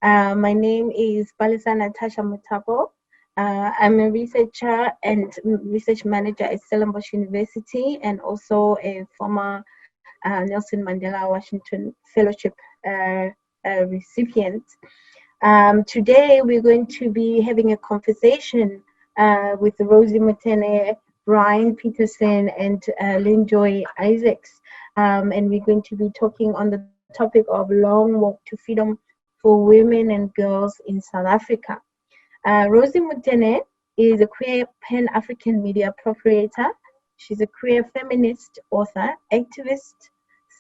My name is Palisa Natasha Mutabo. I'm a researcher and research manager at Stellenbosch University and also a former Nelson Mandela Washington Fellowship uh, recipient. Today, we're going to be having a conversation with Rosie Mutene, Brian Peterson, and Linjoy Isaacs. And we're going to be talking on the topic of long walk to freedom for women and girls in South Africa. Rosie Mutene is a queer Pan-African media proprietor. She's a queer feminist, author, activist,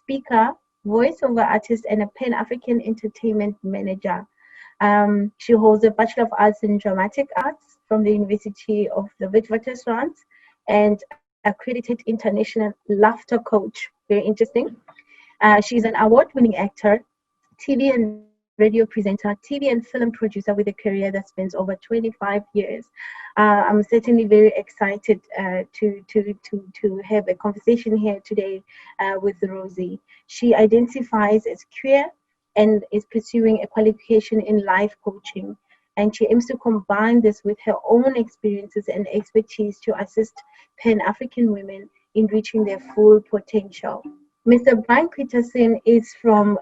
speaker, voiceover artist, and a Pan-African entertainment manager. She holds a Bachelor of Arts in Dramatic Arts from the University of the Witwatersrand and accredited international laughter coach. Very interesting. She's an award-winning actor, TV and radio presenter, TV and film producer with a career that spans over 25 years. I'm certainly very excited to have a conversation here today with Rosie. She identifies as queer and is pursuing a qualification in life coaching. And she aims to combine this with her own experiences and expertise to assist Pan-African women in reaching their full potential. Mr. Brian Peterson is from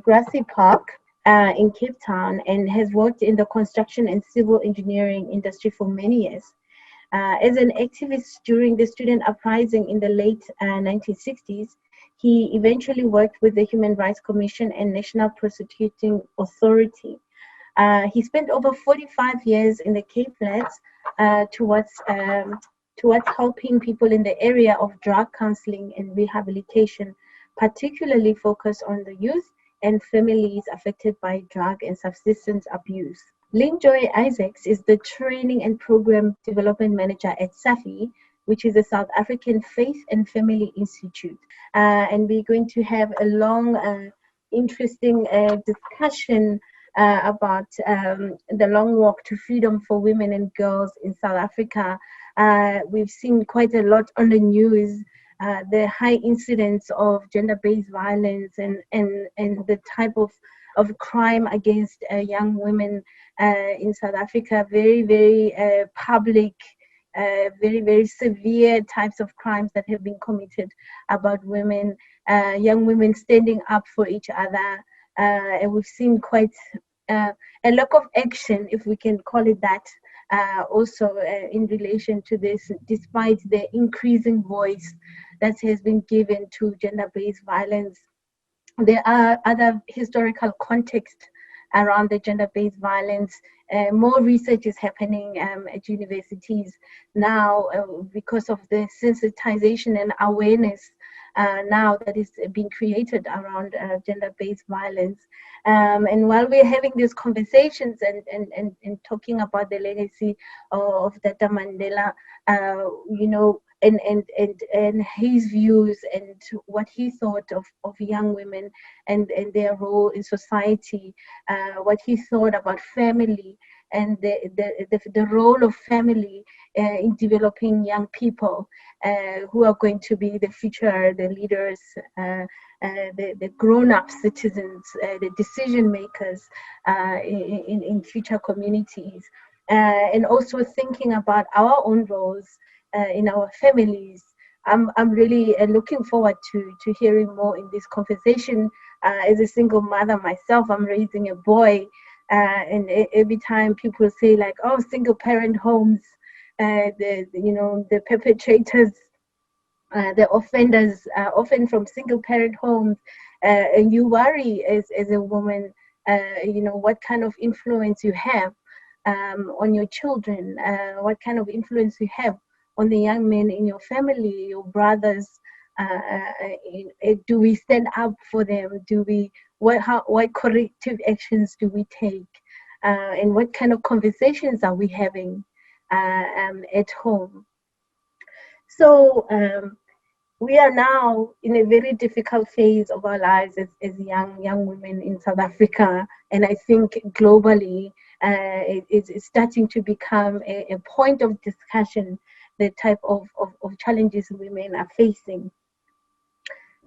Grassy Park in Cape Town and has worked in the construction and civil engineering industry for many years. As an activist during the student uprising in the late 1960s, he eventually worked with the Human Rights Commission and National Prosecuting Authority. He spent over 45 years in the Cape Flats towards helping people in the area of drug counseling and rehabilitation, particularly focused on the youth and families affected by drug and substance abuse. Linjoy Isaacs is the Training and Program Development Manager at SAFI, which is the South African Faith and Family Institute. And we're going to have a long, interesting discussion about the long walk to freedom for women and girls in South Africa. We've seen quite a lot on the news, the high incidence of gender-based violence and the type of crime against young women in South Africa, very, very public, very, very severe types of crimes that have been committed about women, young women standing up for each other. And we've seen quite a lack of action, if we can call it that, also in relation to this, despite the increasing voice that has been given to gender-based violence. There are other historical contexts around the gender-based violence. More research is happening at universities now because of the sensitization and awareness now that is being created around gender-based violence. And while we're having these conversations and talking about the legacy of Tata Mandela, and his views and what he thought of young women and their role in society, what he thought about family and the role of family in developing young people who are going to be the future, the leaders, the grown-up citizens, the decision makers in future communities, and also thinking about our own roles in our families. I'm really looking forward to hearing more in this conversation. As a single mother myself, I'm raising a boy, and every time people say like, "Oh, single parent homes," the perpetrators, the offenders are often from single parent homes, and you worry as a woman, what kind of influence you have on your children, what kind of influence you have on the young men in your family, your brothers. Do we stand up for them? What corrective actions do we take? And what kind of conversations are we having at home? So we are now in a very difficult phase of our lives as young women in South Africa, and I think globally it's starting to become a point of discussion, the type of challenges women are facing.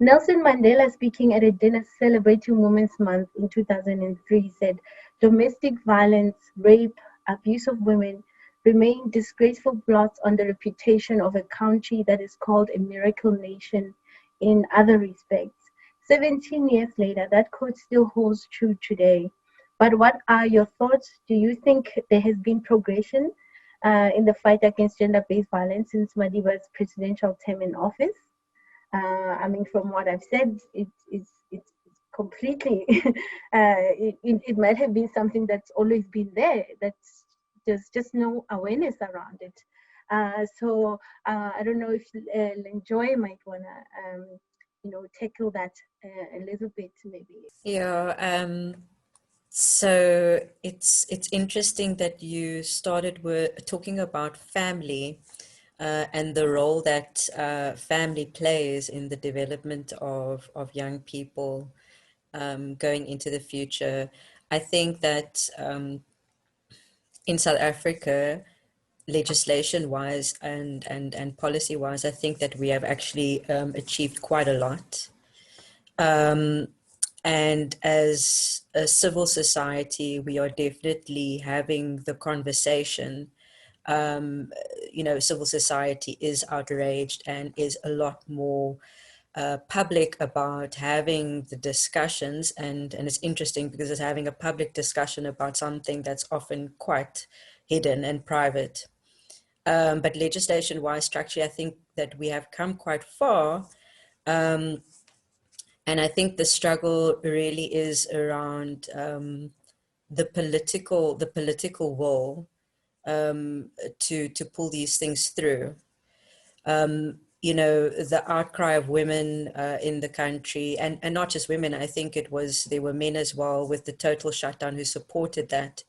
Nelson Mandela, speaking at a dinner celebrating Women's Month in 2003, said, domestic violence, rape, abuse of women remain disgraceful blots on the reputation of a country that is called a miracle nation in other respects. 17 years later, that quote still holds true today. But what are your thoughts? Do you think there has been progression in the fight against gender-based violence since Madiba's presidential term in office? I mean, from what I've said, it's completely, it might have been something that's always been there, that's there's just no awareness around it. I don't know if Lenjoy might want to, tackle that a little bit, maybe. Yeah, so it's interesting that you started with talking about family and the role that family plays in the development of young people going into the future. I think that in South Africa, legislation-wise and policy-wise, I think that we have actually achieved quite a lot. And as a civil society, we are definitely having the conversation. Civil society is outraged and is a lot more public about having the discussions. And it's interesting because it's having a public discussion about something that's often quite hidden and private. But legislation-wise, structurally, I think that we have come quite far. And I think the struggle really is around the political will to pull these things through. The outcry of women in the country, and not just women. I think there were men as well with the total shutdown who supported that.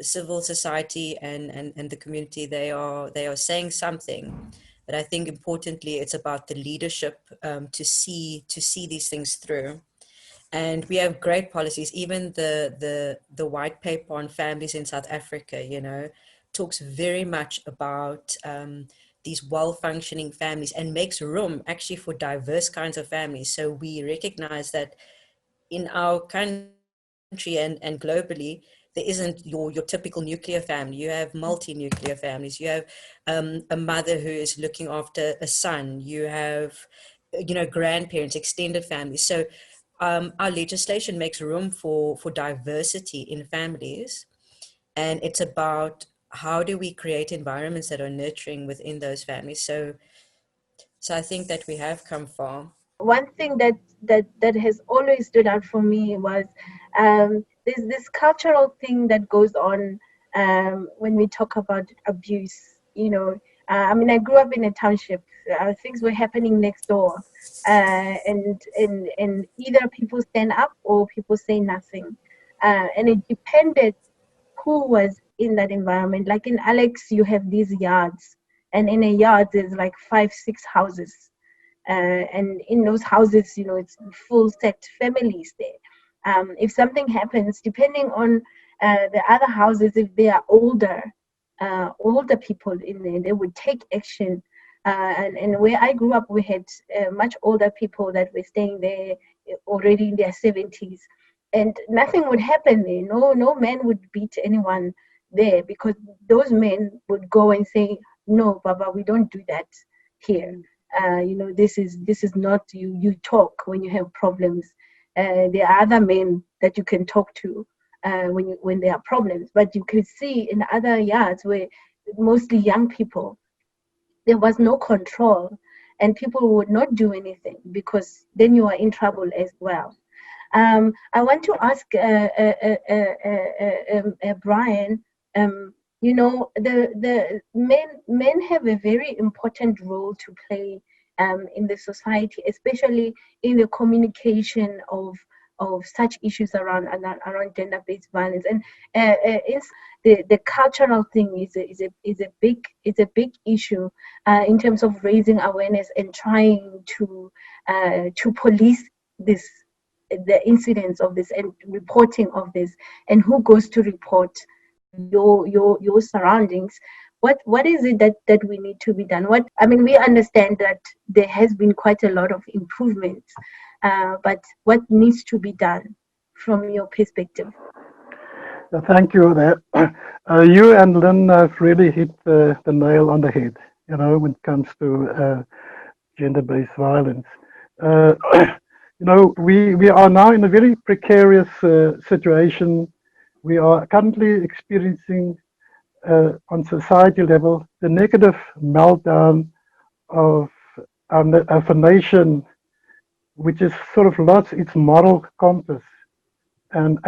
Civil society and the community, they are saying something. But I think importantly, it's about the leadership to see these things through. And we have great policies. Even the white paper on families in South Africa, talks very much about these well-functioning families and makes room actually for diverse kinds of families. So we recognize that in our country and globally, there isn't your typical nuclear family. You have multi-nuclear families. You have a mother who is looking after a son. You have, grandparents, extended families. So our legislation makes room for diversity in families. And it's about how do we create environments that are nurturing within those families. So I think that we have come far. One thing that has always stood out for me was there's this cultural thing that goes on when we talk about abuse. I mean, I grew up in a township. Things were happening next door, and either people stand up or people say nothing, and it depended who was in that environment. Like in Alex, you have these yards, and in a yard there's like 5, 6 houses, and in those houses, it's full set families there. If something happens, depending on the other houses, if they are older people in there, they would take action. And where I grew up, we had much older people that were staying there already in their 70s, and nothing would happen there. No man would beat anyone there, because those men would go and say, "No, Baba, we don't do that here. This is not you. You talk when you have problems. There are other men that you can talk to when there are problems." But you could see in other yards where mostly young people, there was no control, and people would not do anything, because then you are in trouble as well. I want to ask Brian. The men have a very important role to play in the society, especially in the communication of such issues around gender-based violence. And it's the cultural thing is a big issue in terms of raising awareness and trying to police this, the incidents of this, and reporting of this, and who goes to report your surroundings. What is it that we need to be done? We understand that there has been quite a lot of improvements, but what needs to be done from your perspective? Thank you there. You and Lynn have really hit the nail on the head, when it comes to gender-based violence. Uh, we are now in a very precarious situation. We are currently experiencing on society level the negative meltdown of, of a nation which has sort of lost its moral compass and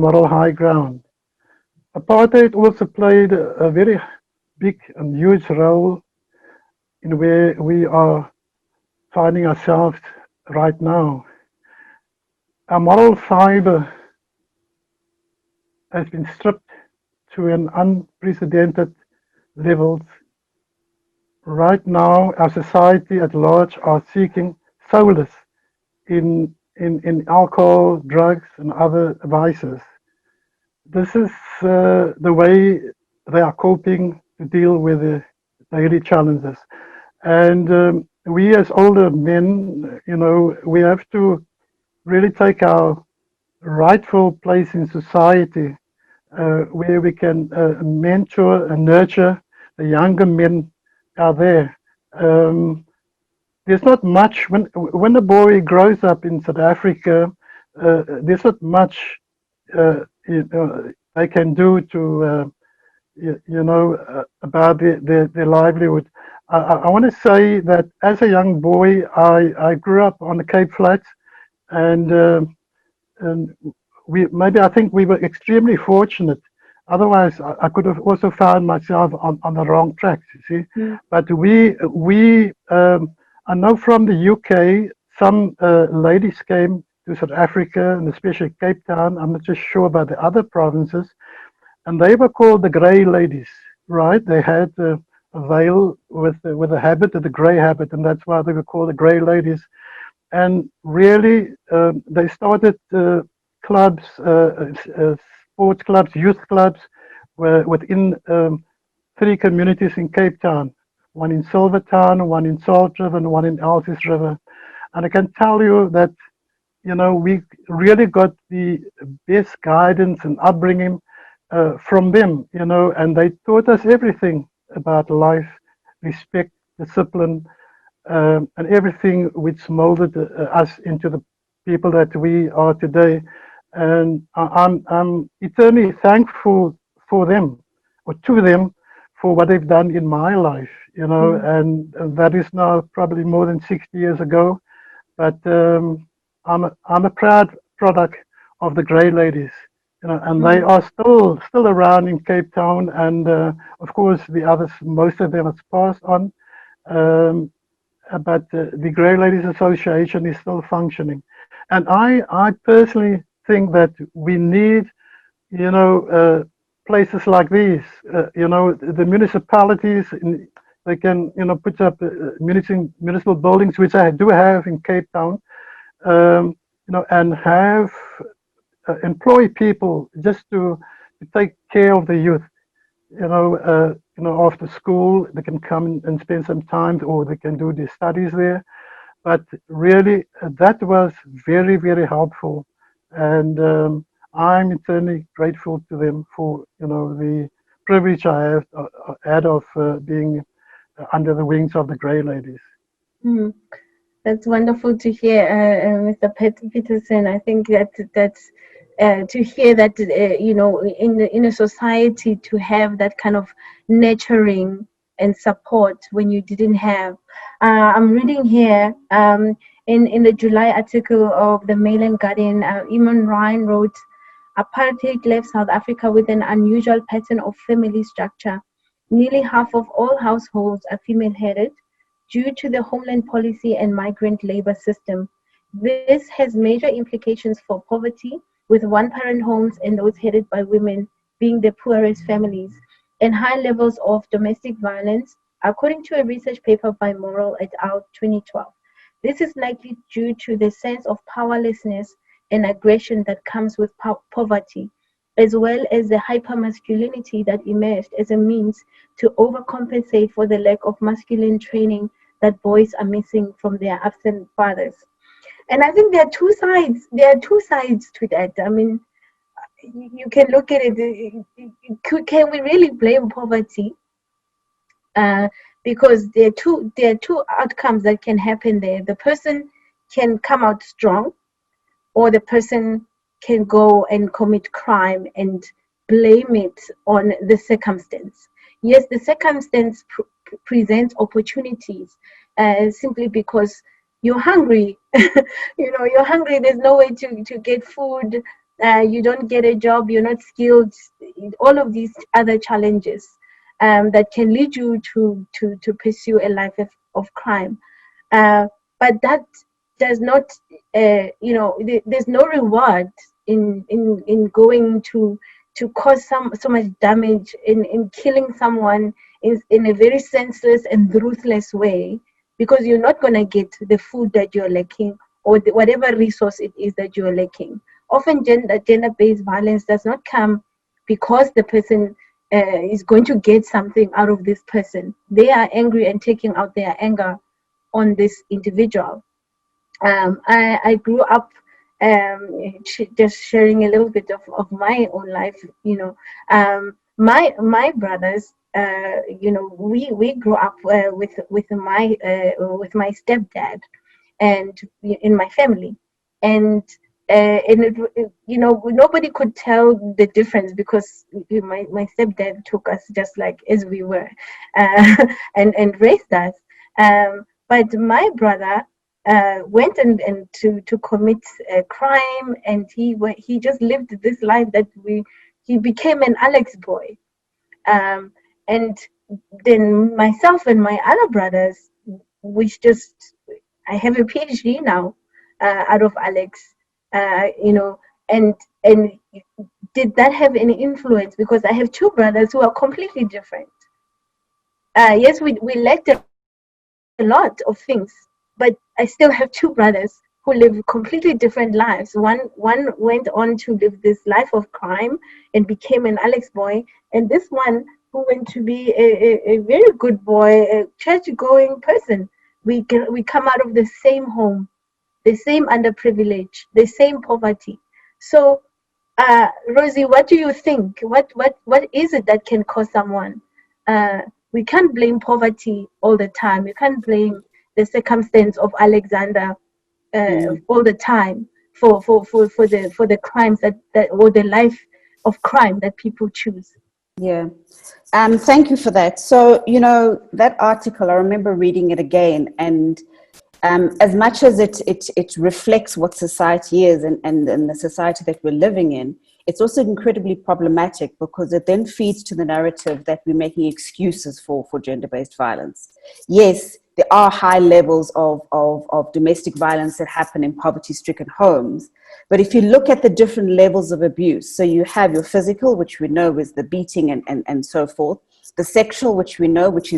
moral high ground. Apartheid also played a very big and huge role in where we are finding ourselves right now. Our moral fiber has been stripped to an unprecedented levels. Right now, our society at large are seeking solace in alcohol, drugs, and other vices. This is the way they are coping to deal with the daily challenges. And we as older men, we have to really take our rightful place in society where we can mentor and nurture the younger men out there. Um, there's not much when a boy grows up in South Africa. There's not much they can do to about their livelihood. I want to say that as a young boy, I grew up on the Cape Flats, and and I think we were extremely fortunate. Otherwise, I could have also found myself on the wrong tracks. You see, but we I know from the UK some ladies came to South Africa and especially Cape Town. I'm not just sure about the other provinces, and they were called the grey ladies, right? They had a veil with a habit, the grey habit, and that's why they were called the grey ladies. And really, they started clubs, sports clubs, youth clubs, within 3 communities in Cape Town, one in Silvertown, one in Salt River, and one in Elsies River. And I can tell you that, we really got the best guidance and upbringing from them, and they taught us everything about life, respect, discipline, and everything which molded us into the people that we are today. And I'm eternally thankful for them, or to them, for what they've done in my life, and that is now probably more than 60 years ago. But I'm a proud product of the Grey Ladies, and they are still around in Cape Town, and of course the others, most of them has passed on. Um, but the Grey Ladies Association is still functioning, and I personally think that we need, places like these. The municipalities, they can, put up municipal buildings, which I do have in Cape Town, and have employ people just to take care of the youth. After school, they can come and spend some time, or they can do their studies there. But really, that was very, very helpful, and I'm eternally grateful to them for the privilege I have had of being under the wings of the Grey Ladies. Mm. That's wonderful to hear, Mr. Peterson. I think that's to hear that in a society, to have that kind of nurturing and support when you didn't have. I'm reading here in the July article of the Mail and Guardian. Eamon Ryan wrote, "Apartheid left South Africa with an unusual pattern of family structure. Nearly half of all households are female-headed due to the homeland policy and migrant labor system. This has major implications for poverty, with one-parent homes and those headed by women being the poorest families, and high levels of domestic violence, according to a research paper by Morrell et al. 2012. This is likely due to the sense of powerlessness and aggression that comes with poverty, as well as the hypermasculinity that emerged as a means to overcompensate for the lack of masculine training that boys are missing from their absent fathers." And I think there are two sides. There are two sides to that. I mean, you can look at it. Can we really blame poverty? Because there are two outcomes that can happen there. The person can come out strong, or the person can go and commit crime and blame it on the circumstance. Yes, the circumstance presents opportunities simply because you're hungry. You're hungry. There's no way to get food. You don't get a job. You're not skilled. All of these other challenges that can lead you to pursue a life of crime. But that does not, there's no reward in going to cause so much damage in killing someone in a very senseless and ruthless way, because you're not going to get the food that you're lacking, or whatever resource it is that you're lacking. Often gender-based violence does not come because the person is going to get something out of this person. They are angry and taking out their anger on this individual. I grew up just sharing a little bit of my own life. My brothers, we grew up with my stepdad, and in my family, and nobody could tell the difference, because my stepdad took us just like as we were, and raised us. But my brother went and to commit a crime, and he just lived this life that he became an Alex boy. And then myself and my other brothers, which just I have a PhD now out of Alex, and did that have any influence? Because I have two brothers who are completely different. Yes, we lacked a lot of things, but I still have two brothers who live completely different lives. One went on to live this life of crime and became an Alex boy, and this one who went to be a very good boy, a church-going person. We come out of the same home, the same underprivilege, the same poverty. So, Rosie, what do you think? What is it that can cause someone? We can't blame poverty all the time. You can't blame the circumstance of Alexander all the time for the crimes that or the life of crime that people choose. Yeah. Thank you for that. So, that article, I remember reading it again, and as much as it reflects what society is and the society that we're living in, it's also incredibly problematic, because it then feeds to the narrative that we're making excuses for gender-based violence. Yes, there are high levels of domestic violence that happen in poverty-stricken homes. But if you look at the different levels of abuse, so you have your physical, which we know is the beating and so forth, the sexual, which we know, which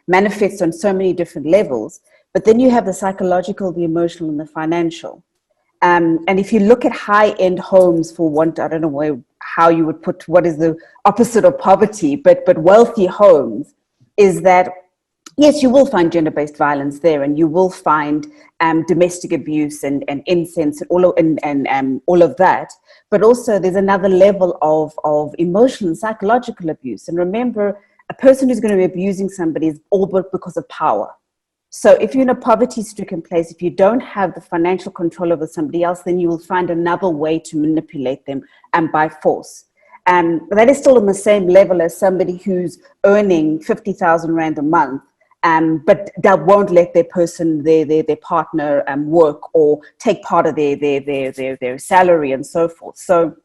manifests on so many different levels, but then you have the psychological, the emotional, and the financial. And if you look at high-end homes, for one, I don't know how you would put what is the opposite of poverty, but wealthy homes, is that yes, you will find gender-based violence there, and you will find domestic abuse and incest and all of that. But also there's another level of emotional and psychological abuse. And remember, a person who's going to be abusing somebody is all but because of power. So if you're in a poverty-stricken place, if you don't have the financial control over somebody else, then you will find another way to manipulate them, and by force. But that is still on the same level as somebody who's earning 50,000 Rand a month, but that won't let their partner work or take part of their salary and so forth. So,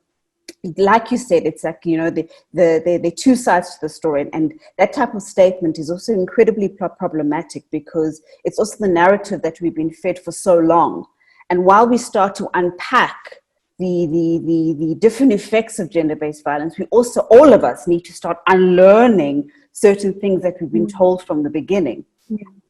like you said, it's like, the two sides to the story, and that type of statement is also incredibly problematic, because it's also the narrative that we've been fed for so long. And while we start to unpack the different effects of gender-based violence, we also, all of us, need to start unlearning certain things that we've been told from the beginning.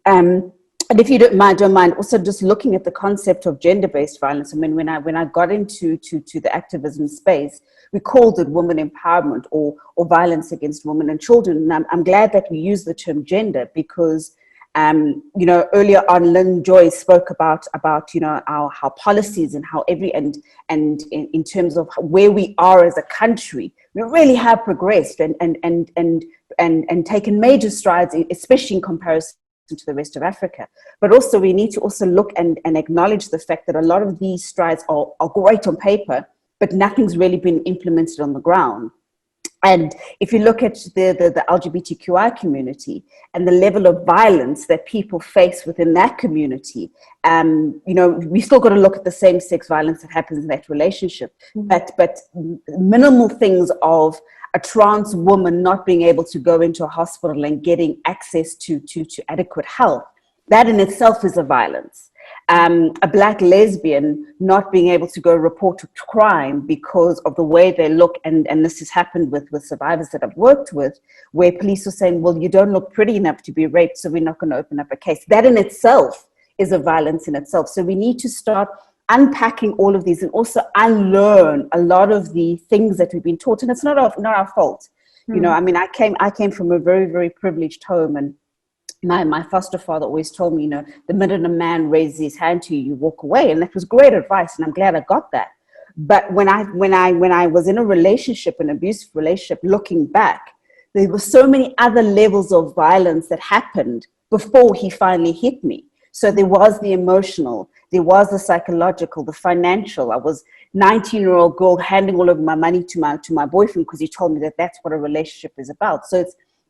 And if you don't mind, also just looking at the concept of gender-based violence. I mean, when I got into the activism space, we called it women empowerment or violence against women and children. And I'm glad that we use the term gender, because You know, earlier on, Lynn Joy spoke about you know, how policies and how and in terms of where we are as a country, we really have progressed and taken major strides, especially in comparison to the rest of Africa. But also we need to also look and acknowledge the fact that a lot of these strides are great on paper, but nothing's really been implemented on the ground. And if you look at the LGBTQI community and the level of violence that people face within that community, you know, we still got to look at the same-sex violence that happens in that relationship. But minimal things of a trans woman not being able to go into a hospital and getting access to adequate health, that in itself is a violence. A black lesbian not being able to go report a crime because of the way they look, and this has happened with survivors that I've worked with, where police are saying, well, you don't look pretty enough to be raped, so we're not going to open up a case. That in itself is a violence in itself. So we need to start unpacking all of these and also unlearn a lot of the things that we've been taught, and it's not our fault. You know, I mean, I came from a very, very privileged home, and my foster father always told me, you know, the minute a man raises his hand to you, you walk away. And that was great advice, and I'm glad I got that. But when I was in a relationship, an abusive relationship, looking back, there were so many other levels of violence that happened before he finally hit me. So there was the emotional, there was the psychological, the financial. I was 19-year-old girl handing all of my money to my boyfriend because he told me that that's what a relationship is about. So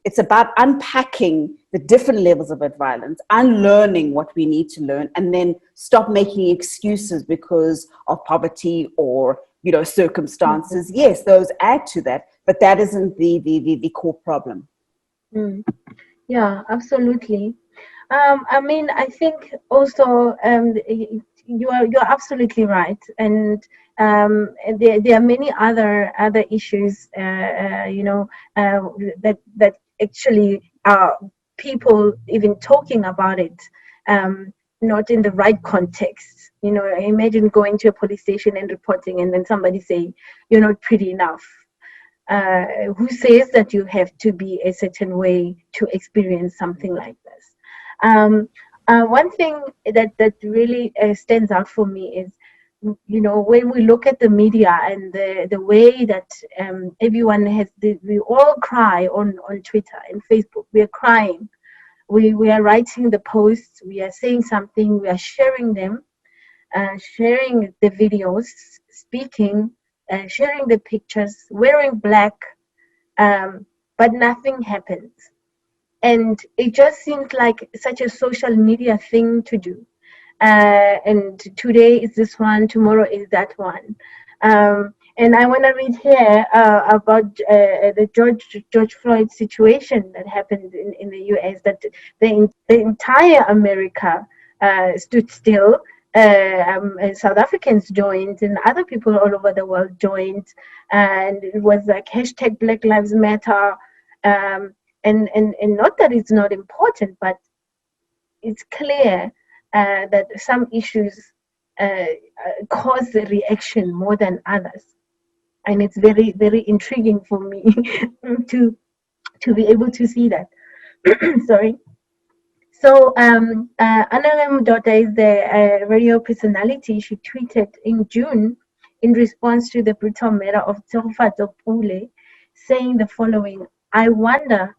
it's about unpacking the different levels of violence, unlearning what we need to learn, and then stop making excuses because of poverty or, you know, circumstances. Yes, those add to that, but that isn't the core problem. Yeah, absolutely. I mean, I think also you're absolutely right, and there are many other issues, you know, that actually are people even talking about it, not in the right context. You know, imagine going to a police station and reporting, and then somebody say you're not pretty enough. Who says that you have to be a certain way to experience something like this? One thing that really stands out for me is, you know, when we look at the media and the way that everyone we all cry on Twitter and Facebook. We are crying. We are writing the posts. We are saying something. We are sharing them, sharing the videos, speaking, sharing the pictures, wearing black, but nothing happens. And it just seems like such a social media thing to do. And today is this one, tomorrow is that one. And I want to read here about the George Floyd situation that happened in the US, that the entire America stood still. And South Africans joined, and other people all over the world joined, and it was like hashtag Black Lives Matter. And not that it's not important, but it's clear that some issues cause the reaction more than others, and it's very, very intriguing for me to be able to see that. Sorry. So Anna Dota is the radio personality. She tweeted in June in response to the brutal murder of Tshegofatso Pule, saying the following: I wonder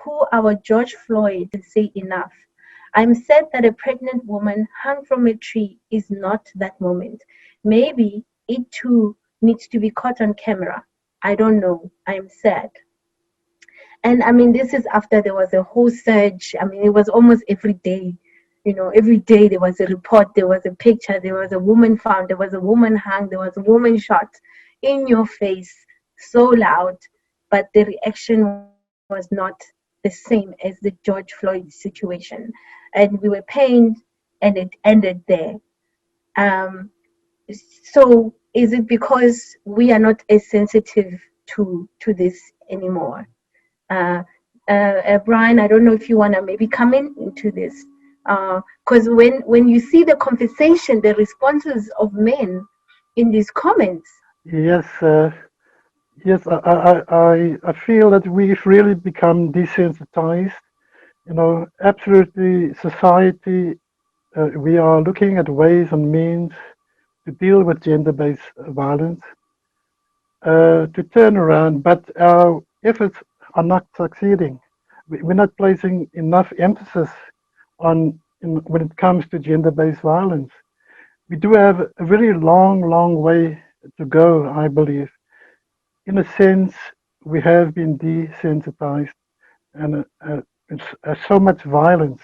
who our George Floyd can say enough. I'm sad that a pregnant woman hung from a tree is not that moment. Maybe it too needs to be caught on camera. I don't know. I'm sad. And I mean, this is after there was a whole surge. I mean, it was almost every day. You know, every day there was a report, there was a picture, there was a woman found, there was a woman hung, there was a woman shot in your face, so loud. But the reaction was not the same as the George Floyd situation. And we were pained, and it ended there. So is it because we are not as sensitive to this anymore? Brian, I don't know if you want to maybe come into this, because when you see the conversation, the responses of men in these comments. Yes, yes, I feel that we've really become desensitized Absolutely, society, we are looking at ways and means to deal with gender-based violence, to turn around, but our efforts are not succeeding. We're not placing enough emphasis when it comes to gender-based violence. We do have a very long way to go, I believe. In a sense, we have been desensitized, and so much violence,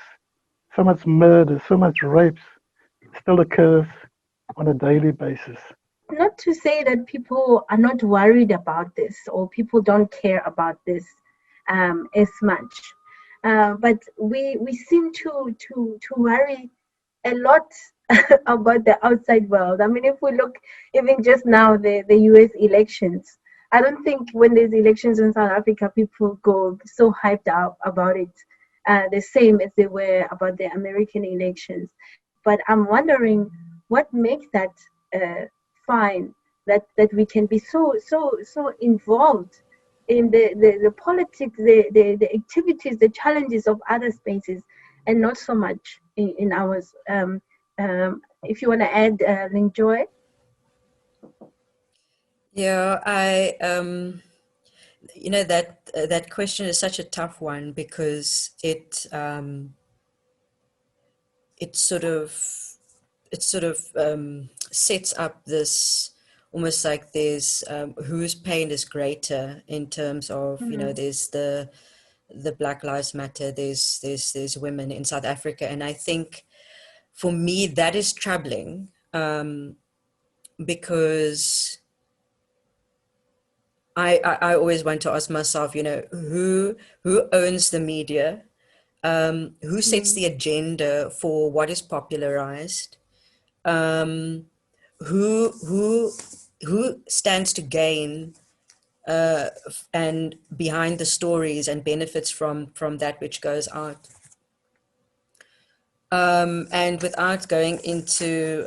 so much murder, so much rapes still occurs on a daily basis. Not to say that people are not worried about this or people don't care about this as much, but we seem to worry a lot about the outside world. I mean, if we look even just now, the US elections, I don't think when there's elections in South Africa, people go so hyped up about it, the same as they were about the American elections. But I'm wondering what makes that fine, that we can be so involved in the politics, the activities, the challenges of other spaces, and not so much in ours. If you want to add, Joy. Yeah, that question is such a tough one because it sort of sets up this almost like there's whose pain is greater in terms of there's the Black Lives Matter, there's women in South Africa, and I think for me that is troubling, because I always want to ask myself, who owns the media, who sets the agenda for what is popularized, who stands to gain and behind the stories and benefits from that which goes out. And without going into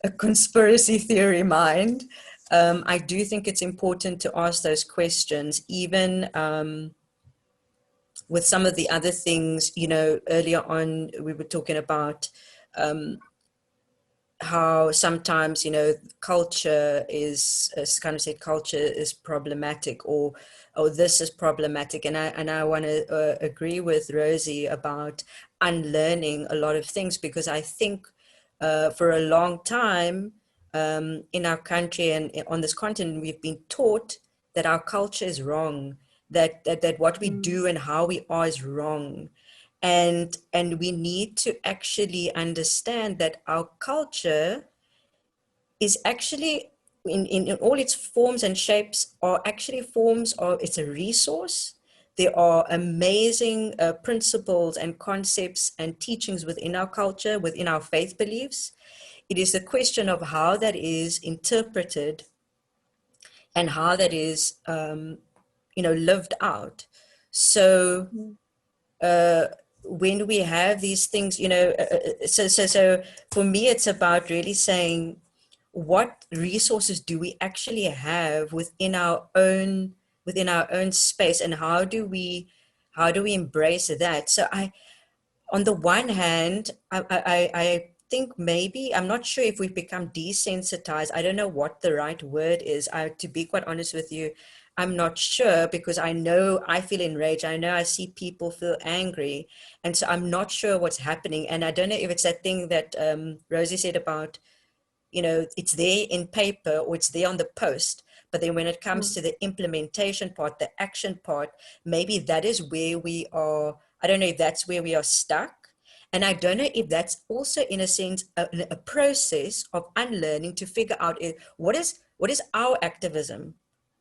a conspiracy theory mind, I do think it's important to ask those questions, even with some of the other things. Earlier on, we were talking about how sometimes, culture is, as kind of said, culture is problematic, or this is problematic. And I want to agree with Rosie about unlearning a lot of things, because I think for a long time in our country and on this continent, we've been taught that our culture is wrong, that what we do and how we are is wrong. And we need to actually understand that our culture is actually in all its forms and shapes are actually forms of, it's a resource. There are amazing principles and concepts and teachings within our culture, within our faith beliefs. It is a question of how that is interpreted and how that is lived out. So when we have these things, so for me, it's about really saying, what resources do we actually have within our own space, and how do we embrace that? So on the one hand, I think maybe, I'm not sure if we've become desensitized. I don't know what the right word is. To be quite honest with you, I'm not sure, because I know I feel enraged. I know I see people feel angry. And so I'm not sure what's happening. And I don't know if it's that thing that Rosie said about, it's there in paper or it's there on the post. But then when it comes to the implementation part, the action part, maybe that is where we are. I don't know if that's where we are stuck. And I don't know if that's also, in a sense, a process of unlearning to figure out what is our activism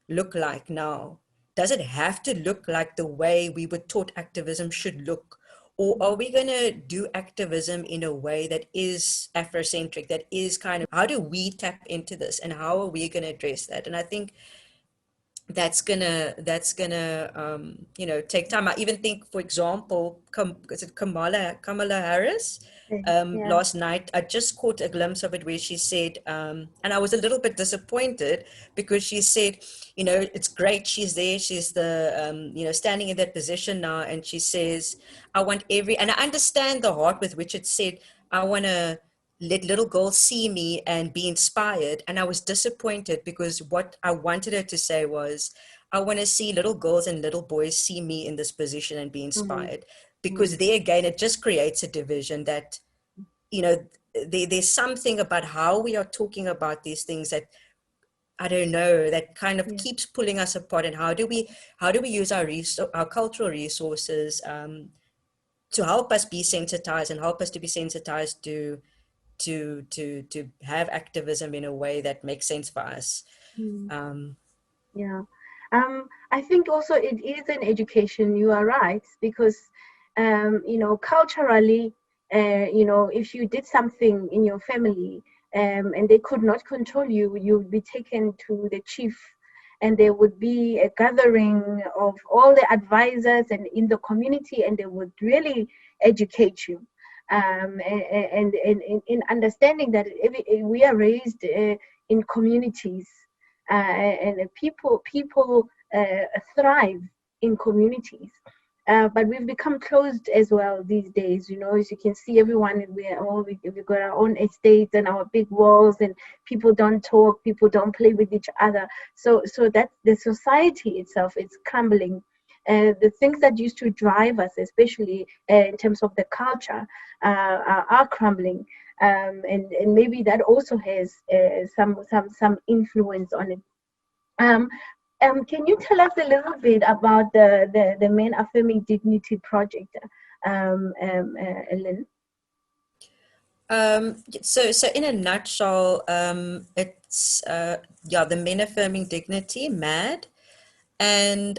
look like now? Does it have to look like the way we were taught activism should look? Or are we going to do activism in a way that is Afrocentric, that is kind of, how do we tap into this and how are we going to address that? And I think that's gonna take time. I even think, for example, is it Kamala Harris? Yeah. last night. I just caught a glimpse of it where she said, and I was a little bit disappointed because she said, you know, it's great she's there, she's the, you know, standing in that position now, and she says, I want and I understand the heart with which it's said, I want to let little girls see me and be inspired. And I was disappointed because what I wanted her to say was, I want to see little girls and little boys see me in this position and be inspired. Because there again, it just creates a division that, you know, there's something about how we are talking about these things that, I don't know, that kind of keeps pulling us apart. And how do we use our cultural resources to help us be sensitized and help us to be sensitized to have activism in a way that makes sense for us. Yeah. I think also it is an education. You are right, because you know, culturally, you know, if you did something in your family, and they could not control you, you would be taken to the chief, and there would be a gathering of all the advisors and in the community, and they would really educate you. And in understanding that we are raised in communities, and people thrive in communities. But we've become closed as well these days. You know, as you can see, everyone, we've got our own estates and our big walls, and people don't talk, people don't play with each other. So that the society itself is crumbling. The things that used to drive us, especially in terms of the culture, are crumbling. And maybe that also has some influence on it. Um, can you tell us a little bit about the Men Affirming Dignity project, Ellen? So in a nutshell, it's the Men Affirming Dignity, MAD, and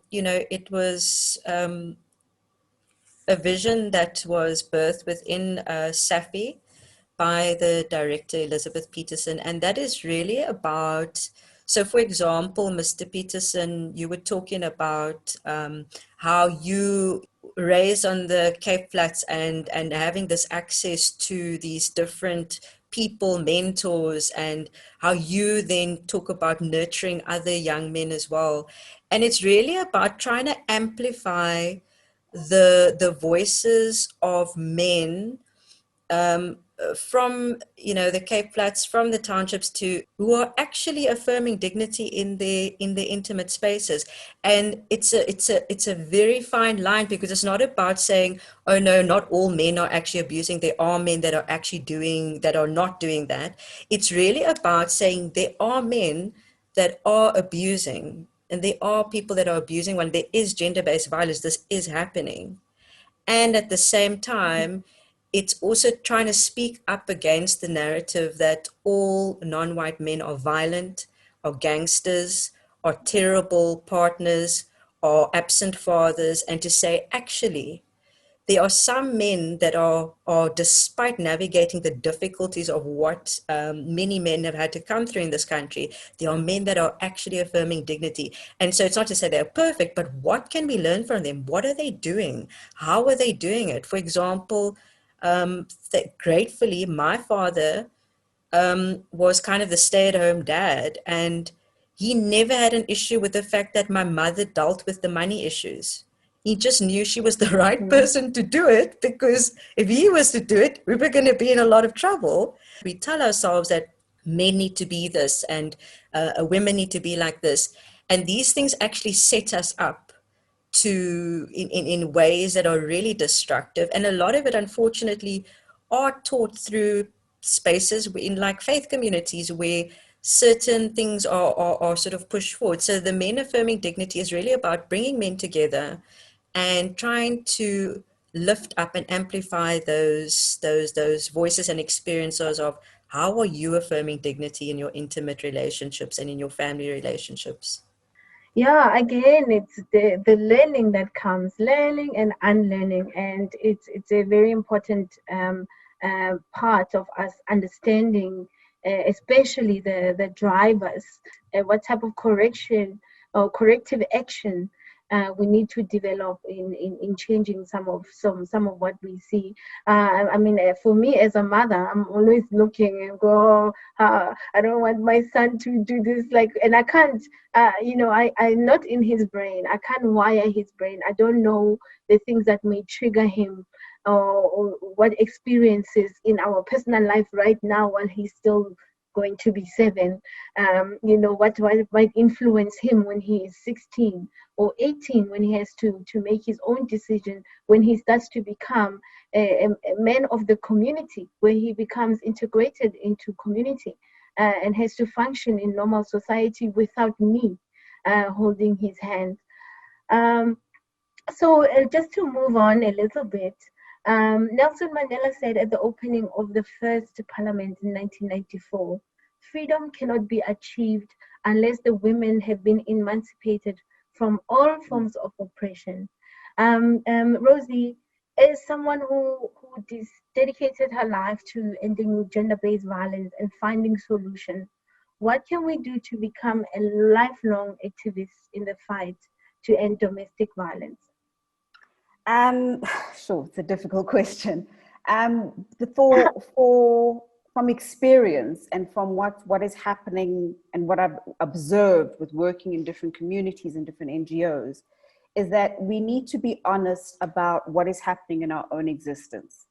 you know, it was a vision that was birthed within SAFI by the director Elizabeth Peterson, and that is really about. So, for example, Mr. Peterson, you were talking about how you raised on the Cape Flats and having this access to these different people, mentors, and how you then talk about nurturing other young men as well. And it's really about trying to amplify the voices of men from, you know, the Cape Flats, from the townships, to who are actually affirming dignity in their intimate spaces. And it's a very fine line, because it's not about saying, oh no, not all men are actually abusing. There are men that are not doing that. It's really about saying there are men that are abusing, and there are people that are abusing when there is gender-based violence. This is happening. And at the same time, it's also trying to speak up against the narrative that all non-white men are violent, are gangsters, are terrible partners, are absent fathers, and to say, actually, there are some men that are despite navigating the difficulties of what many men have had to come through in this country, there are men that are actually affirming dignity. And so it's not to say they're perfect, but what can we learn from them? What are they doing? How are they doing it? For example, gratefully, my father was kind of the stay-at-home dad, and he never had an issue with the fact that my mother dealt with the money issues. He just knew she was the right person to do it, because if he was to do it, we were going to be in a lot of trouble. We tell ourselves that men need to be this, and women need to be like this. And these things actually set us up in ways that are really destructive. And a lot of it, unfortunately, are taught through spaces in like faith communities where certain things are sort of pushed forward. So the Men Affirming Dignity is really about bringing men together and trying to lift up and amplify those voices and experiences of how are you affirming dignity in your intimate relationships and in your family relationships. Yeah, again, it's the learning that comes, learning and unlearning, and it's a very important part of us understanding, especially the drivers, what type of correction or corrective action we need to develop in changing some of what we see. I mean, for me as a mother, I'm always looking and go, I don't want my son to do this, like, and I can't, I'm not in his brain. I can't wire his brain. I don't know the things that may trigger him, or what experiences in our personal life right now while he's still going to be 7, what might influence him when he is 16 or 18, when he has to make his own decision, when he starts to become a man of the community, where he becomes integrated into community, and has to function in normal society without me holding his hand. So just to move on a little bit, Nelson Mandela said at the opening of the first parliament in 1994, freedom cannot be achieved unless the women have been emancipated from all forms of oppression. Rosie, as someone who dedicated her life to ending gender-based violence and finding solutions, what can we do to become a lifelong activist in the fight to end domestic violence? Sure, it's a difficult question. From experience and from what is happening and what I've observed with working in different communities and different NGOs, is that we need to be honest about what is happening in our own existence.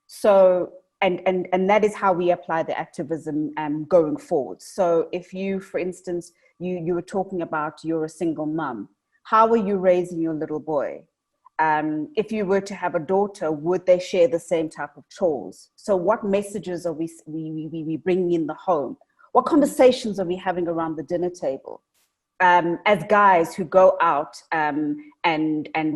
So, and that is how we apply the activism going forward. So if you, for instance, you were talking about you're a single mum, how are you raising your little boy? If you were to have a daughter, would they share the same type of chores? So what messages are we bringing in the home? What conversations are we having around the dinner table? As guys who go out and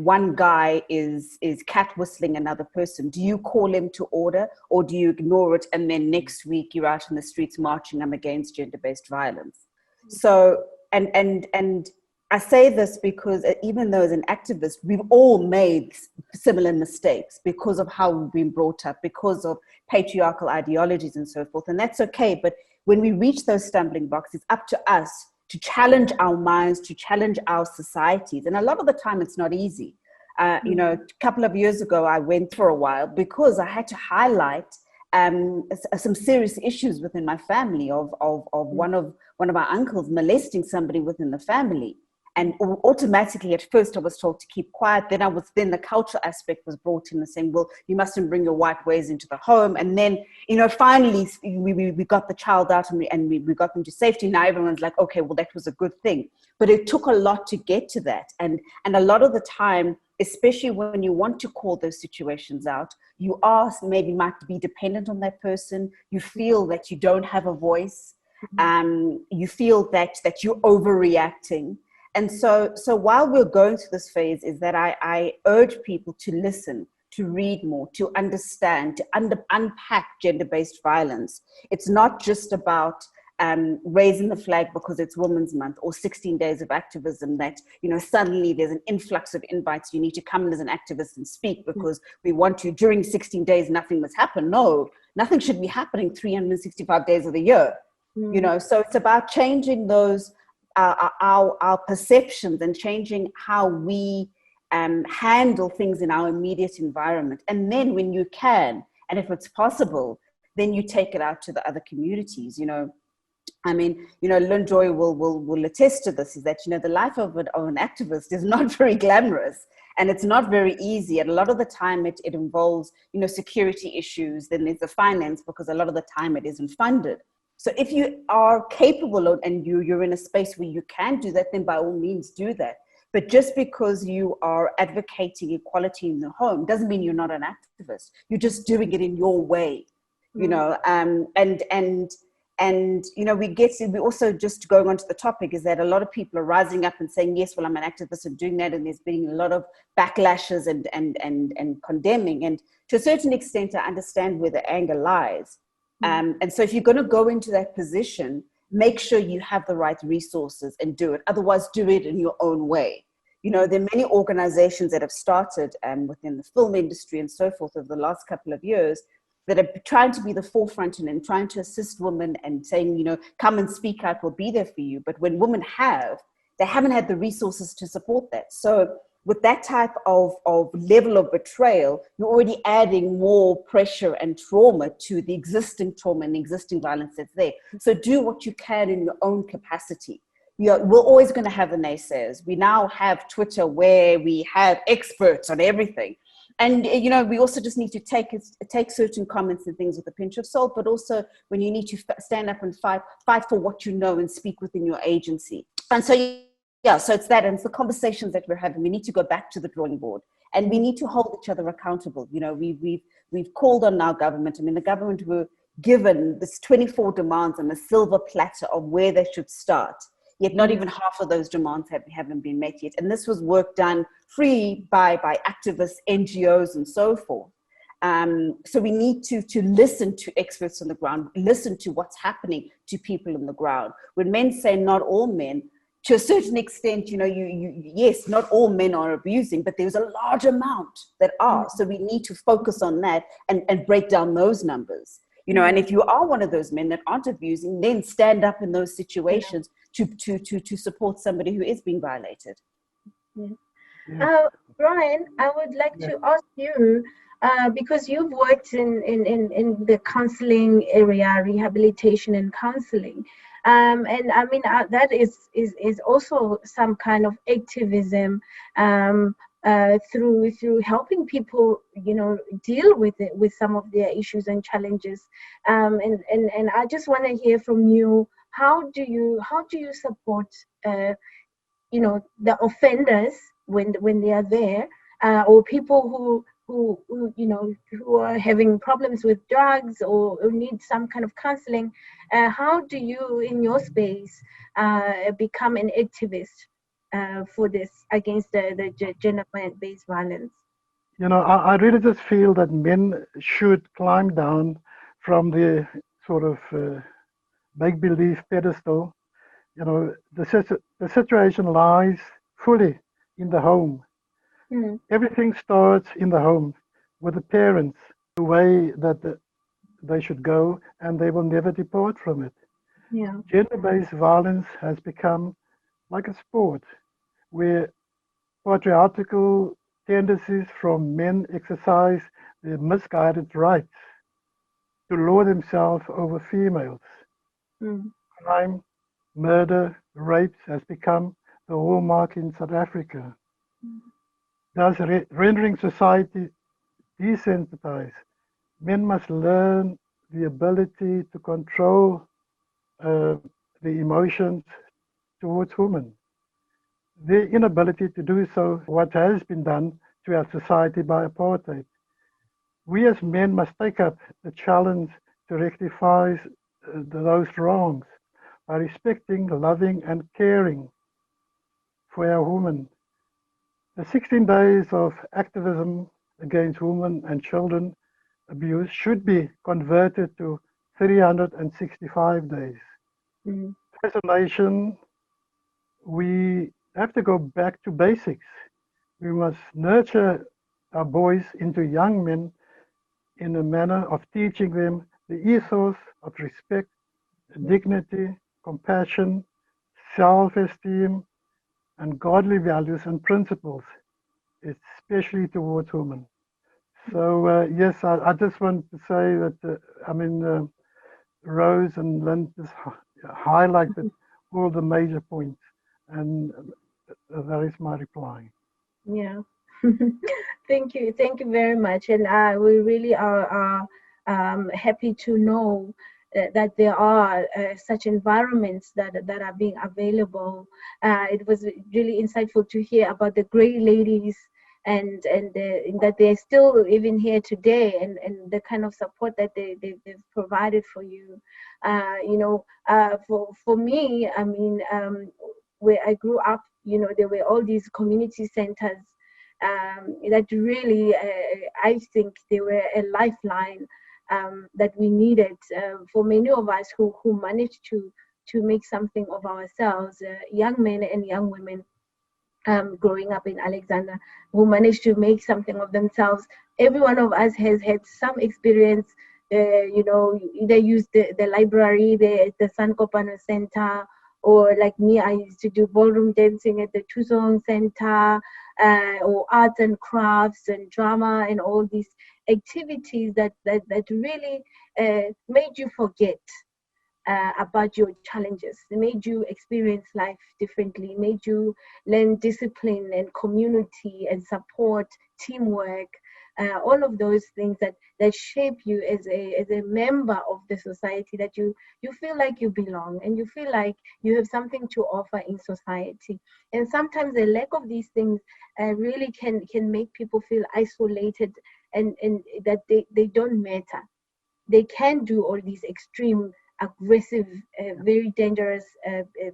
one guy is cat whistling another person, do you call him to order, or do you ignore it and then next week you're out in the streets marching, I'm against gender-based violence? So, and I say this because even though as an activist, we've all made similar mistakes because of how we've been brought up, because of patriarchal ideologies and so forth. And that's okay. But when we reach those stumbling blocks, it's up to us to challenge our minds, to challenge our societies. And a lot of the time it's not easy. A couple of years ago, I went for a while because I had to highlight some serious issues within my family of one of our uncles molesting somebody within the family. And automatically, at first, I was told to keep quiet. Then the cultural aspect was brought in and saying, well, you mustn't bring your white ways into the home. And then, finally, we got the child out and we got them to safety. Now everyone's like, okay, well, that was a good thing. But it took a lot to get to that. And a lot of the time, especially when you want to call those situations out, you might be dependent on that person. You feel that you don't have a voice. You feel that you're overreacting. And so while we're going through this phase, is that I urge people to listen, to read more, to understand, to unpack gender-based violence. It's not just about raising the flag because it's Women's Month or 16 days of activism that, suddenly there's an influx of invites. You need to come in as an activist and speak because we want to. During 16 days, nothing must happen. No, nothing should be happening 365 days of the year. So it's about changing those our perceptions and changing how we handle things in our immediate environment. And then when you can, and if it's possible, then you take it out to the other communities. Lynn Joy will attest to this, is that, the life of an activist is not very glamorous and it's not very easy. And a lot of the time it involves, security issues. Then there's the finance, because a lot of the time it isn't funded. So if you are capable of, and you're in a space where you can do that, then by all means do that. But just because you are advocating equality in the home doesn't mean you're not an activist. You're just doing it in your way, we also, just going on to the topic, is that a lot of people are rising up and saying, yes, well, I'm an activist and doing that. And there's been a lot of backlashes and condemning. And to a certain extent, I understand where the anger lies. And so if you're going to go into that position, make sure you have the right resources and do it. Otherwise, do it in your own way. There are many organizations that have started within the film industry and so forth over the last couple of years that are trying to be the forefront and trying to assist women and saying, come and speak out, we'll be there for you. But when women have, they haven't had the resources to support that. So with that type of level of betrayal, you're already adding more pressure and trauma to the existing trauma and existing violence that's there. So do what you can in your own capacity. We're always going to have the naysayers. We now have Twitter where we have experts on everything. And, you know, we also just need to take certain comments and things with a pinch of salt, but also when you need to stand up and fight for what you know and speak within your agency. And so, yeah, so it's that, and it's the conversations that we're having. We need to go back to the drawing board, and we need to hold each other accountable. You know, we've called on our government. I mean, the government were given this 24 demands on a silver platter of where they should start. Yet not even half of those demands haven't been met yet. And this was work done free by activists, NGOs, and so forth. So we need to listen to experts on the ground, listen to what's happening to people on the ground. When men say not all men, to a certain extent, you know, yes, not all men are abusing, but there's a large amount that are. So we need to focus on that and break down those numbers. You know, and if you are one of those men that aren't abusing, then stand up in those situations to support somebody who is being violated. Brian, I would like to ask you, because you've worked in the counseling area, rehabilitation and counseling, and I mean that is also some kind of activism. Through helping people, you know, deal with some of their issues and challenges, and I just want to hear from you. How do you support, you know, the offenders when they are there, or people who you know, who are having problems with drugs or need some kind of counseling? How do you, in your space, become an activist for this, against the gender-based violence? You know, I really just feel that men should climb down from the sort of make-believe pedestal. You know, the situation lies fully in the home. Everything starts in the home with the parents, the way that they should go, and they will never depart from it. Gender-based violence has become like a sport where patriarchal tendencies from men exercise their misguided rights to lord themselves over females. Crime, murder, rapes has become the hallmark in South Africa, thus rendering society desensitized. Men must learn the ability to control the emotions towards women. Their inability to do so, what has been done to our society by apartheid. We as men must take up the challenge to rectify those wrongs by respecting, loving, and caring for our women. The 16 days of activism against women and children abuse should be converted to 365 days. As a nation, we have to go back to basics. We must nurture our boys into young men in a manner of teaching them the ethos of respect, dignity, compassion, self-esteem, and godly values and principles, especially towards women. So yes, I just want to say that, I mean, Rose and Lynn just highlighted all the major points, and that is my reply. Yeah. Thank you very much, and we really are happy to know that there are such environments that are being available. It was really insightful to hear about the Grey Ladies, and that they're still even here today, and the kind of support that they've provided for you. You know, for me, I mean, where I grew up, you know, there were all these community centers that really, I think they were a lifeline that we needed for many of us who managed to make something of ourselves, young men and young women growing up in Alexandra, who managed to make something of themselves. Every one of us has had some experience, you know, either used the library, the San Copano Center, or like me, I used to do ballroom dancing at the Chuzong Center, or arts and crafts and drama and all these activities that really made you forget about your challenges. It made you experience life differently, it made you learn discipline and community and support, teamwork, all of those things that shape you as a member of the society, that you feel like you belong and you feel like you have something to offer in society. And sometimes the lack of these things really can make people feel isolated, and that they don't matter. They can do all these extreme, aggressive, very dangerous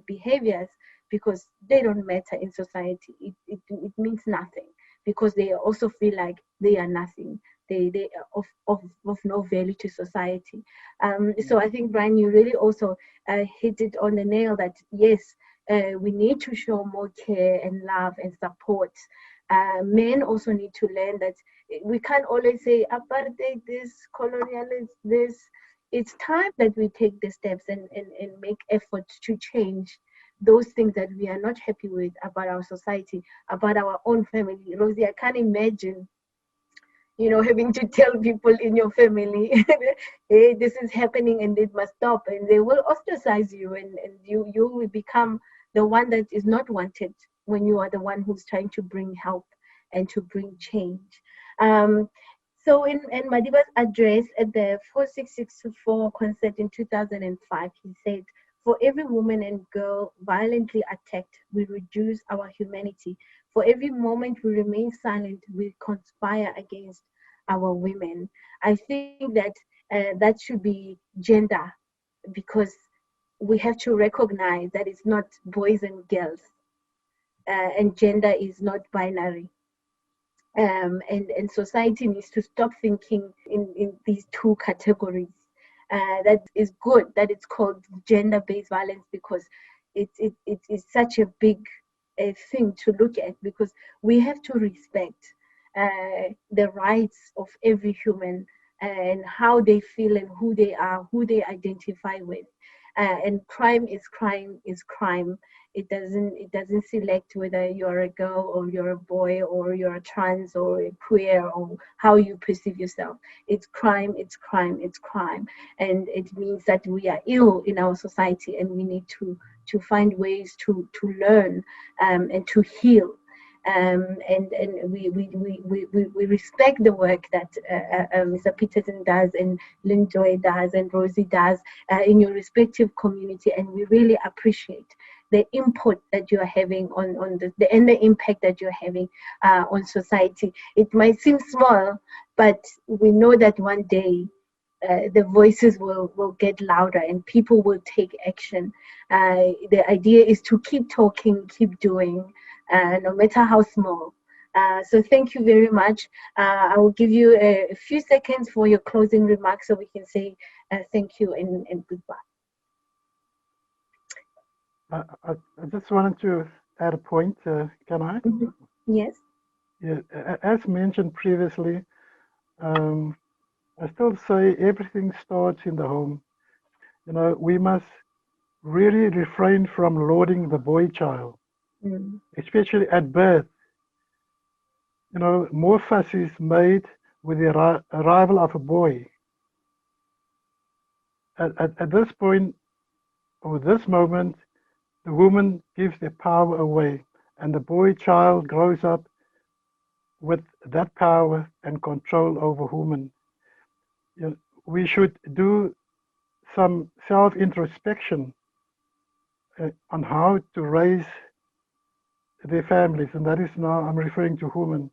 behaviors because they don't matter in society. It means nothing because they also feel like they are nothing. They are of no value to society. So I think, Brian, you really also hit it on the nail that yes, we need to show more care and love and support. Men also need to learn that we can't always say apartheid this, colonialism this. It's time that we take the steps and make efforts to change those things that we are not happy with about our society, about our own family. Rosie, I can't imagine, having to tell people in your family, hey, this is happening and it must stop, and they will ostracize you, and you will become the one that is not wanted when you are the one who's trying to bring help and to bring change. So in Madiba's address at the 4664 concert in 2005, he said, "For every woman and girl violently attacked, we reduce our humanity. For every moment we remain silent, we conspire against our women." I think that that should be gender, because we have to recognize that it's not boys and girls, and gender is not binary. And society needs to stop thinking in these two categories. That is good that it's called gender-based violence, because it is such a big thing to look at, because we have to respect the rights of every human, and how they feel and who they are, who they identify with. And crime is crime is crime. It doesn't select whether you're a girl or you're a boy or you're a trans or a queer or how you perceive yourself. It's crime, it's crime, it's crime. And it means that we are ill in our society, and we need to find ways to learn and to heal. And we respect the work that Mr. Peterson does, and Lynn Joy does, and Rosie does in your respective community, and we really appreciate the input that you are having on and the impact that you're having on society. It might seem small, but we know that one day the voices will get louder and people will take action. The idea is to keep talking, keep doing, no matter how small. So thank you very much. I will give you a few seconds for your closing remarks so we can say thank you and goodbye. I just wanted to add a point, can I? Mm-hmm. Yes. Yeah, as mentioned previously, I still say everything starts in the home. We must really refrain from lauding the boy child, especially at birth. More fuss is made with the arrival of a boy. At this point, or this moment, the woman gives their power away, and the boy child grows up with that power and control over women. We should do some self-introspection on how to raise their families, and that is now I'm referring to women.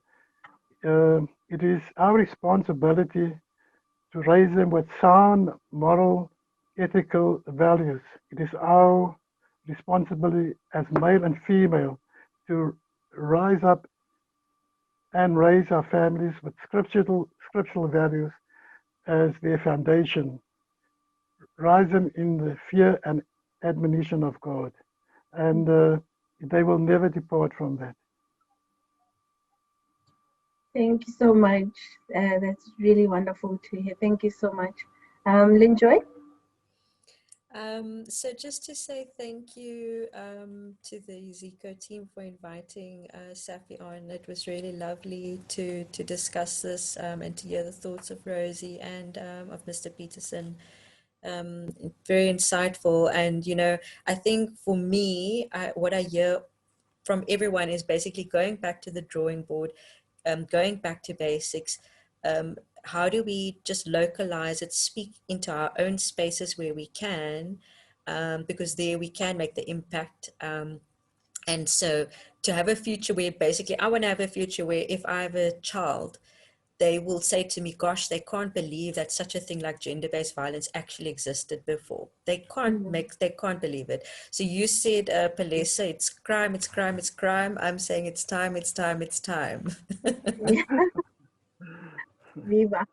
It is our responsibility to raise them with sound moral, ethical values. It is our responsibility as male and female to rise up and raise our families with scriptural values as their foundation. Rise them in the fear and admonition of God, and they will never depart from that. Thank you so much. That's really wonderful to hear. Thank you so much. Linjoy? So just to say thank you to the Iziko team for inviting Safi on. It was really lovely to discuss this and to hear the thoughts of Rosie and of Mr. Peterson. Very insightful. And, you know, I think for me, what I hear from everyone is basically going back to the drawing board, going back to basics. How do we just localize it, speak into our own spaces where we can, because there we can make the impact. And so to have a future where basically I want to have a future where if I have a child, they will say to me, gosh, they can't believe that such a thing like gender-based violence actually existed before. They can't believe it. So you said, Palesa, it's crime, it's crime, it's crime. I'm saying it's time, it's time, it's time. Viva.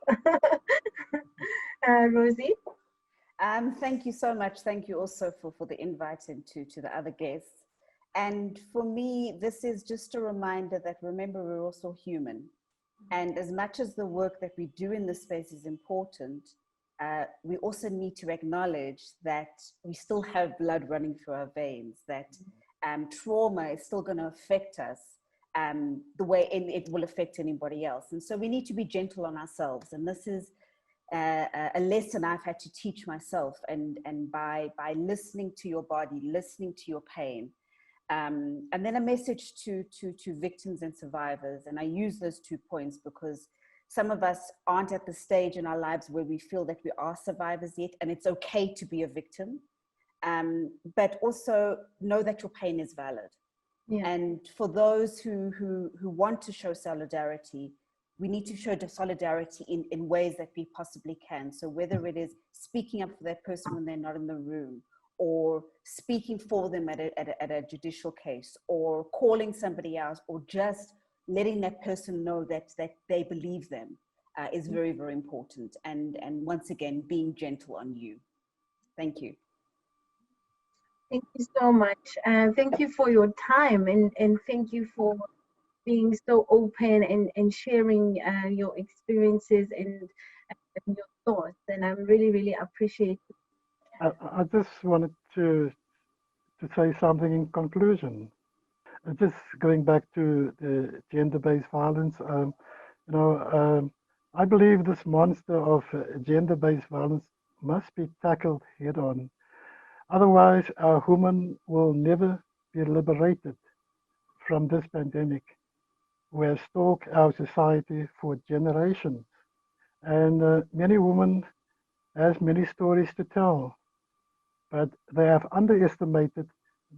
Rosie? Thank you so much. Thank you also for the invite and to the other guests. And for me, this is just a reminder that, remember, we're also human. And as much as the work that we do in this space is important, we also need to acknowledge that we still have blood running through our veins, that trauma is still going to affect us the way it will affect anybody else. And so we need to be gentle on ourselves. And this is a lesson I've had to teach myself. And by listening to your body, listening to your pain, and then a message to victims and survivors. And I use those 2 points because some of us aren't at the stage in our lives where we feel that we are survivors yet, and it's okay to be a victim. But also know that your pain is valid. Yeah. And for those who want to show solidarity, we need to show the solidarity in ways that we possibly can. So whether it is speaking up for that person when they're not in the room, or speaking for them at a judicial case, or calling somebody else, or just letting that person know that they believe them is very, very important. And once again, being gentle on you. Thank you. Thank you so much. Thank you for your time, and thank you for being so open and sharing your experiences and your thoughts. And I'm really, really appreciate it. I just wanted to say something in conclusion. Just going back to the gender-based violence, I believe this monster of gender-based violence must be tackled head-on. Otherwise, our women will never be liberated from this pandemic, which has stalked our society for generations. And many women have many stories to tell, but they have underestimated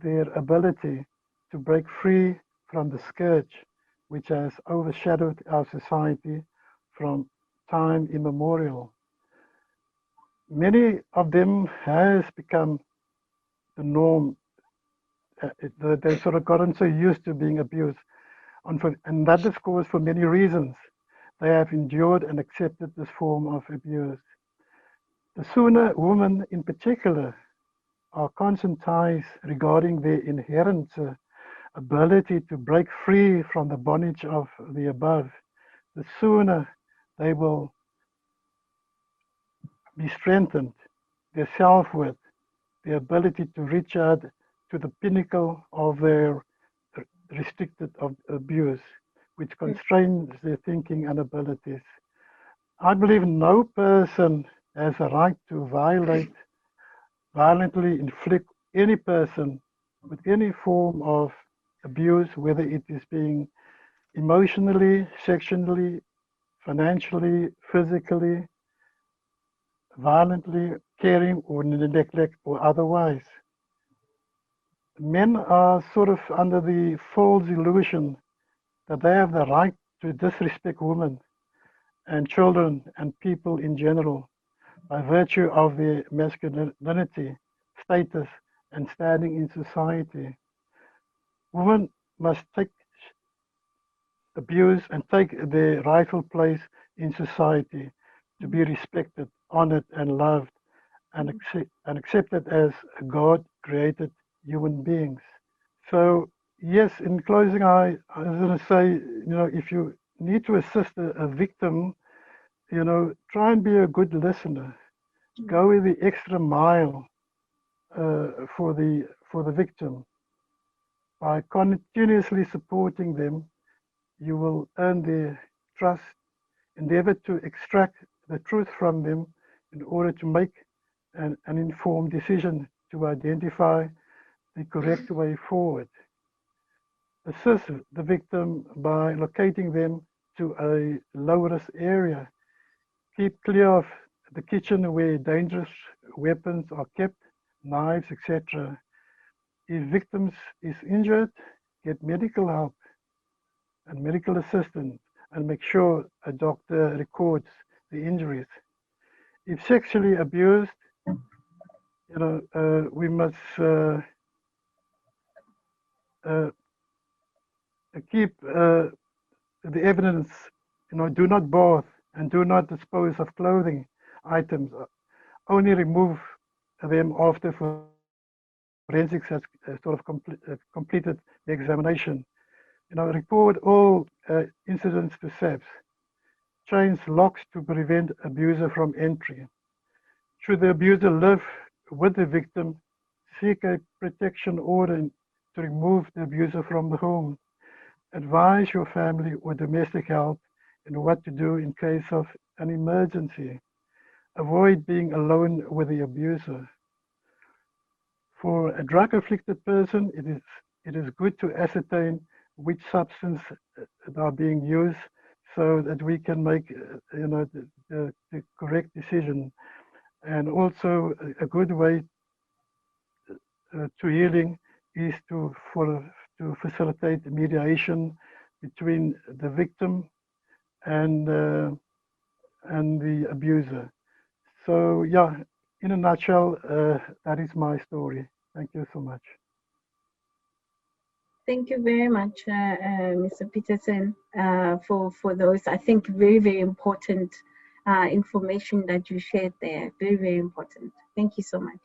their ability to break free from the scourge which has overshadowed our society from time immemorial. Many of them has become the norm. They've sort of gotten so used to being abused. And that is caused for many reasons. They have endured and accepted this form of abuse. The sooner women in particular are conscientized regarding their inherent ability to break free from the bondage of the above, the sooner they will be strengthened, their self-worth, their ability to reach out to the pinnacle of their restricted abuse, which constrains their thinking and abilities. I believe no person has a right to violently inflict any person with any form of abuse, whether it is being emotionally, sexually, financially, physically, violently, caring or neglect or otherwise. Men are sort of under the false illusion that they have the right to disrespect women and children and people in general by virtue of their masculinity, status, and standing in society. Women must take abuse and take their rightful place in society to be respected, honored, and loved, and accepted as God-created human beings. So, yes, in closing, I was going to say, if you need to assist a victim, try and be a good listener. Go the extra mile for the victim. By continuously supporting them, you will earn their trust, endeavor to extract the truth from them in order to make an informed decision to identify the correct way forward. Assist the victim by locating them to a low-risk area. Keep clear of the kitchen where dangerous weapons are kept, knives, etc. If victims is injured, get medical help and medical assistance and make sure a doctor records the injuries. If sexually abused, we must keep the evidence, do not bath and do not dispose of clothing items. Only remove them after forensics has completed the examination. Report all incidents to SAPS. Change locks to prevent abuser from entry. Should the abuser live with the victim, seek a protection order to remove the abuser from the home. Advise your family or domestic help in what to do in case of an emergency. Avoid being alone with the abuser. For a drug-afflicted person, it is good to ascertain which substance are being used so that we can make the correct decision. And also a good way to healing is to facilitate mediation between the victim and the abuser. So yeah, in a nutshell, that is my story. Thank you so much. Thank you very much, Mr. Peterson, for those, I think, very, very important information that you shared there. Very, very important. Thank you so much.